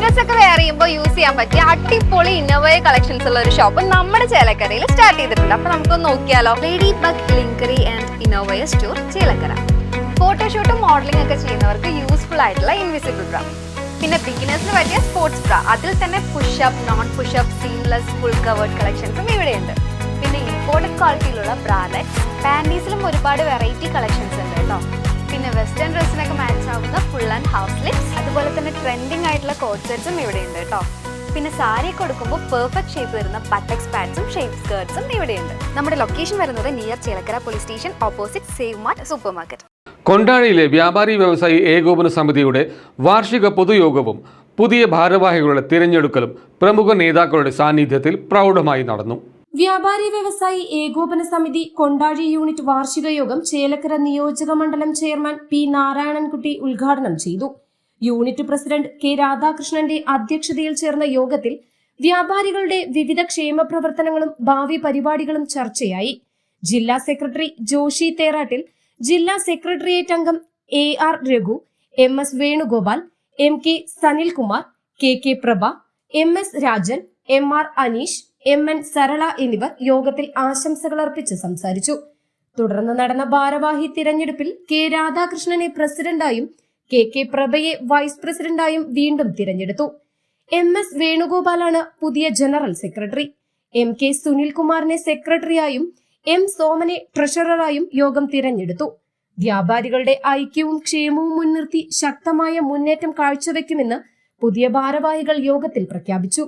Office ഒക്കെ wear ചെയ്യുമ്പോൾ use ചെയ്യാൻ പറ്റിയ അടിപൊളി ഇന്നോവയ കളക്ഷൻസ് ഉള്ള ഒരു ഷോപ്പ് നമ്മുടെ ചേലക്കരയിൽ സ്റ്റാർട്ട് ചെയ്തിട്ടുണ്ട്. അപ്പൊ നമുക്കൊന്ന് നോക്കിയാലോ. ലേഡി ബഗ് ലിങ്കറി ആൻഡ് ഇന്നോവയ സ്റ്റോർ ചേലക്കര. ഫോട്ടോഷൂട്ടും മോഡലിംഗ് ഒക്കെ ചെയ്യുന്നവർക്ക് യൂസ്ഫുൾ ആയിട്ടുള്ള ഇൻവിസിബിൾ ബ്രാ, പിന്നെ ബിഗിനേഴ്സിന് പറ്റിയ സ്പോർട്സ് ബ്രാ, അതിൽ തന്നെ push up, non push up, seamless, full covered കളക്ഷൻസും ഇവിടെയുണ്ട്. പിന്നെ ഇമ്പോർട്ടഡ് ക്വാളിറ്റിയിലുള്ള ബ്രാലറ്റ്സ്, പാൻറ്റീസിലും ഒരുപാട് വെറൈറ്റി കളക്ഷൻസ് ഉണ്ട് കേട്ടോ. പിന്നെ വെസ്റ്റേൺ ഡ്രസ്സിനൊക്കെ മാച്ച് ആവുന്ന ഫുൾ ആൻഡ് ഹാഫ് സ്ലിപ്സ്, അതുപോലെ തന്നെ ട്രെൻഡിങ് ആയിട്ടുള്ള കോട്ട് സെറ്റ്സും ഇവിടെയുണ്ട് കേട്ടോ. പിന്നെ സാരി കൊടുക്കുമ്പോൾ പെർഫെക്റ്റ് ഷേപ്പ് വരുന്ന ബട്ടക്സ് പാഡ്സും ഷേപ്പ് സ്കേർട്സും ഇവിടെയുണ്ട്. നമ്മുടെ ലൊക്കേഷൻ വരുന്നത് near Chelakkara police station, opposite save mart supermarket. കൊണ്ടാഴിയിലെ വ്യാപാരി വ്യവസായി ഏകോപന സമിതിയുടെ വാർഷിക പൊതുയോഗവും പുതിയ ഭാരവാഹികളുടെ തിരഞ്ഞെടുക്കലും പ്രമുഖ നേതാക്കളുടെ സാന്നിധ്യത്തിൽ പ്രൗഢമായി നടന്നു. വ്യാപാരി വ്യവസായി ഏകോപന സമിതി കൊണ്ടാഴി യൂണിറ്റ് വാർഷിക യോഗം ചേലക്കര നിയോജക മണ്ഡലം ചെയർമാൻ പി നാരായണൻകുട്ടി ഉദ്ഘാടനം ചെയ്തു. യൂണിറ്റ് പ്രസിഡന്റ് കെ രാധാകൃഷ്ണന്റെ അധ്യക്ഷതയിൽ ചേർന്ന യോഗത്തിൽ വ്യാപാരികളുടെ വിവിധ ക്ഷേമ പ്രവർത്തനങ്ങളും ഭാവി പരിപാടികളും ചർച്ചയായി. ജില്ലാ സെക്രട്ടറി ജോഷി തേറാട്ടിൽ, ജില്ലാ സെക്രട്ടേറിയറ്റ് അംഗം AR Raghu, MS Venugopal, MK Sanilkumar, KK പ്രഭ, MS Rajan, MR Aneesh, MN Sarala എന്നിവർ യോഗത്തിൽ ആശംസകൾ അർപ്പിച്ച് സംസാരിച്ചു. തുടർന്ന് നടന്ന ഭാരവാഹി തിരഞ്ഞെടുപ്പിൽ കെ രാധാകൃഷ്ണനെ പ്രസിഡന്റായും KK പ്രഭയെ വൈസ് പ്രസിഡന്റായും വീണ്ടും തിരഞ്ഞെടുത്തു. MS വേണുഗോപാലാണ് പുതിയ ജനറൽ സെക്രട്ടറി. MK സുനിൽകുമാറിനെ സെക്രട്ടറിയായും M സോമനെ ട്രഷററായും യോഗം തിരഞ്ഞെടുത്തു. വ്യാപാരികളുടെ ഐക്യവും ക്ഷേമവും മുൻനിർത്തി ശക്തമായ മുന്നേറ്റം കാഴ്ചവെക്കുമെന്ന് പുതിയ ഭാരവാഹികൾ യോഗത്തിൽ പ്രഖ്യാപിച്ചു.